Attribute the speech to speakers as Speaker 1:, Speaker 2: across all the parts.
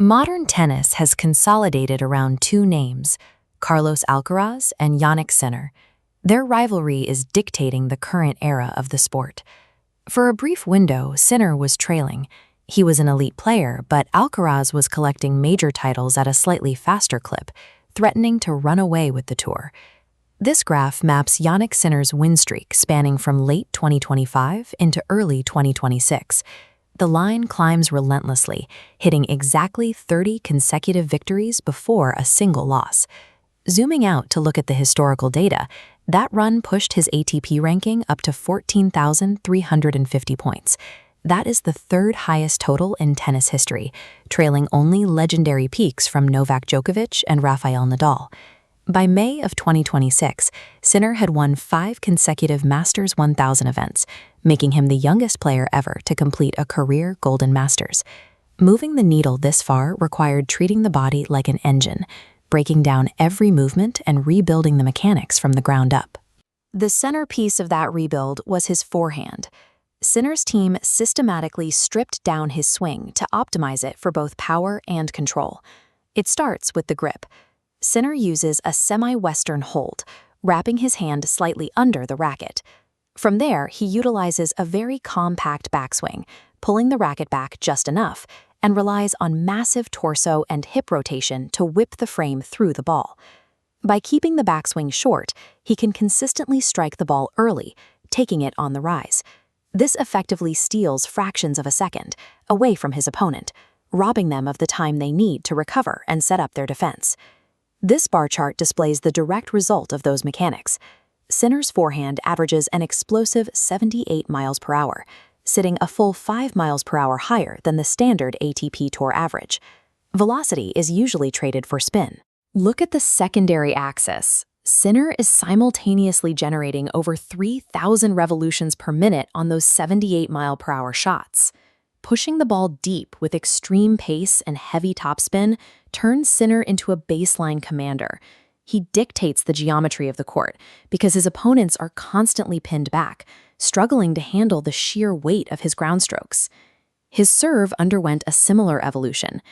Speaker 1: Modern tennis has consolidated around two names, Carlos Alcaraz and Jannik Sinner. Their rivalry is dictating the current era of the sport. For a brief window, Sinner was trailing. He was an elite player, but Alcaraz was collecting major titles at a slightly faster clip, threatening to run away with the tour. This graph maps Jannik Sinner's win streak spanning from late 2025 into early 2026. The line climbs relentlessly, hitting exactly 30 consecutive victories before a single loss. Zooming out to look at the historical data, that run pushed his ATP ranking up to 14,350 points. That is the third highest total in tennis history, trailing only legendary peaks from Novak Djokovic and Rafael Nadal. By May of 2026, Sinner had won 5 consecutive Masters 1000 events, making him the youngest player ever to complete a career Golden Masters. Moving the needle this far required treating the body like an engine, breaking down every movement and rebuilding the mechanics from the ground up. The centerpiece of that rebuild was his forehand. Sinner's team systematically stripped down his swing to optimize it for both power and control. It starts with the grip. Sinner uses a semi-western hold, wrapping his hand slightly under the racket. From there, he utilizes a very compact backswing, pulling the racket back just enough, and relies on massive torso and hip rotation to whip the frame through the ball. By keeping the backswing short, he can consistently strike the ball early, taking it on the rise. This effectively steals fractions of a second away from his opponent, robbing them of the time they need to recover and set up their defense. This bar chart displays the direct result of those mechanics. Sinner's forehand averages an explosive 78 miles per hour, sitting a full 5 miles per hour higher than the standard ATP Tour average. Velocity is usually traded for spin. Look at the secondary axis. Sinner is simultaneously generating over 3,000 revolutions per minute on those 78 mile per hour shots. Pushing the ball deep with extreme pace and heavy topspin turns Sinner into a baseline commander. He dictates the geometry of the court because his opponents are constantly pinned back, struggling to handle the sheer weight of his ground strokes. His serve underwent a similar evolution.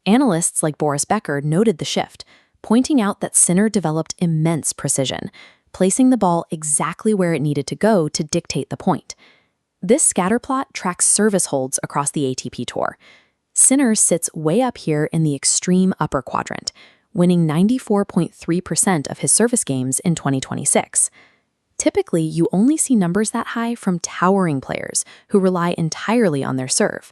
Speaker 1: Analysts like Boris Becker noted the shift, pointing out that Sinner developed immense precision, placing the ball exactly where it needed to go to dictate the point. This scatter plot tracks service holds across the ATP Tour. Sinner sits way up here in the extreme upper quadrant, winning 94.3% of his service games in 2026. Typically, you only see numbers that high from towering players who rely entirely on their serve.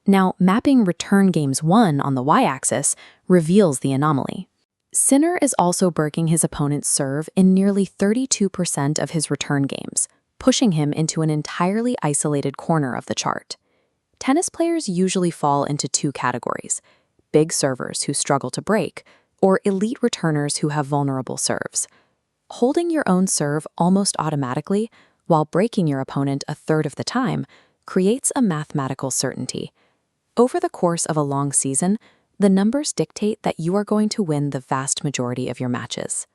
Speaker 1: Now, mapping return games won on the y-axis reveals the anomaly. Sinner is also breaking his opponent's serve in nearly 32% of his return games, pushing him into an entirely isolated corner of the chart. Tennis players usually fall into two categories: big servers who struggle to break, or elite returners who have vulnerable serves. Holding your own serve almost automatically, while breaking your opponent a third of the time, creates a mathematical certainty. Over the course of a long season, the numbers dictate that you are going to win the vast majority of your matches.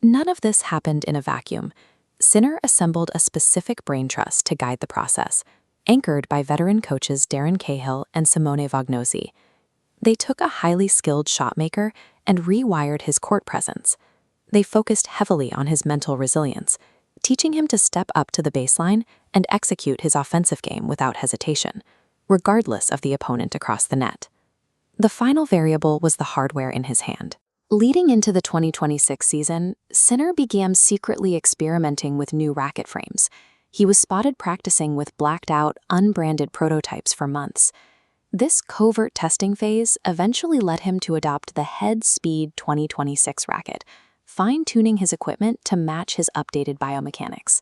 Speaker 1: None of this happened in a vacuum. Sinner assembled a specific brain trust to guide the process, anchored by veteran coaches Darren Cahill and Simone Vagnozzi. They took a highly skilled shotmaker and rewired his court presence. They focused heavily on his mental resilience, teaching him to step up to the baseline and execute his offensive game without hesitation, regardless of the opponent across the net. The final variable was the hardware in his hand. Leading into the 2026 season, Sinner began secretly experimenting with new racket frames. He was spotted practicing with blacked-out, unbranded prototypes for months. This covert testing phase eventually led him to adopt the Head Speed 2026 racket, fine-tuning his equipment to match his updated biomechanics.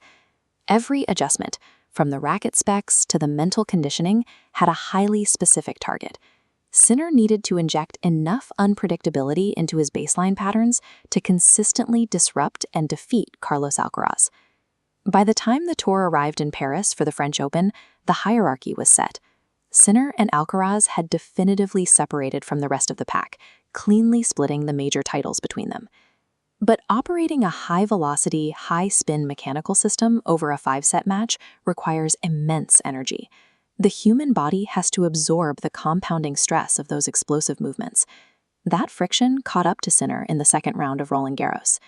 Speaker 1: Every adjustment, from the racket specs to the mental conditioning, had a highly specific target. Sinner needed to inject enough unpredictability into his baseline patterns to consistently disrupt and defeat Carlos Alcaraz. By the time the tour arrived in Paris for the French Open, the hierarchy was set. Sinner and Alcaraz had definitively separated from the rest of the pack, cleanly splitting the major titles between them. But operating a high-velocity, high-spin mechanical system over a 5-set match requires immense energy. The human body has to absorb the compounding stress of those explosive movements. That friction caught up to Sinner in the second round of Roland Garros.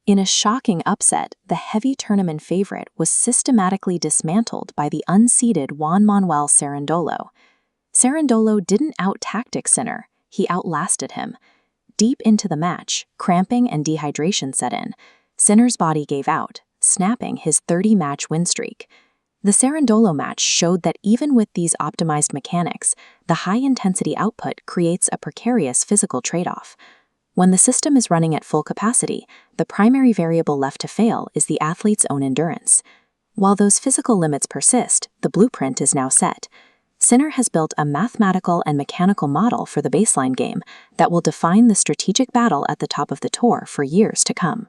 Speaker 1: In a shocking upset, the heavy tournament favorite was systematically dismantled by the unseeded Juan Manuel Cerundolo. Cerundolo didn't out-tactic Sinner, he outlasted him. Deep into the match, cramping and dehydration set in. Sinner's body gave out, snapping his 30-match win streak. The Cerundolo match showed that even with these optimized mechanics, the high-intensity output creates a precarious physical trade-off. When the system is running at full capacity, the primary variable left to fail is the athlete's own endurance. While those physical limits persist, the blueprint is now set. Sinner has built a mathematical and mechanical model for the baseline game that will define the strategic battle at the top of the tour for years to come.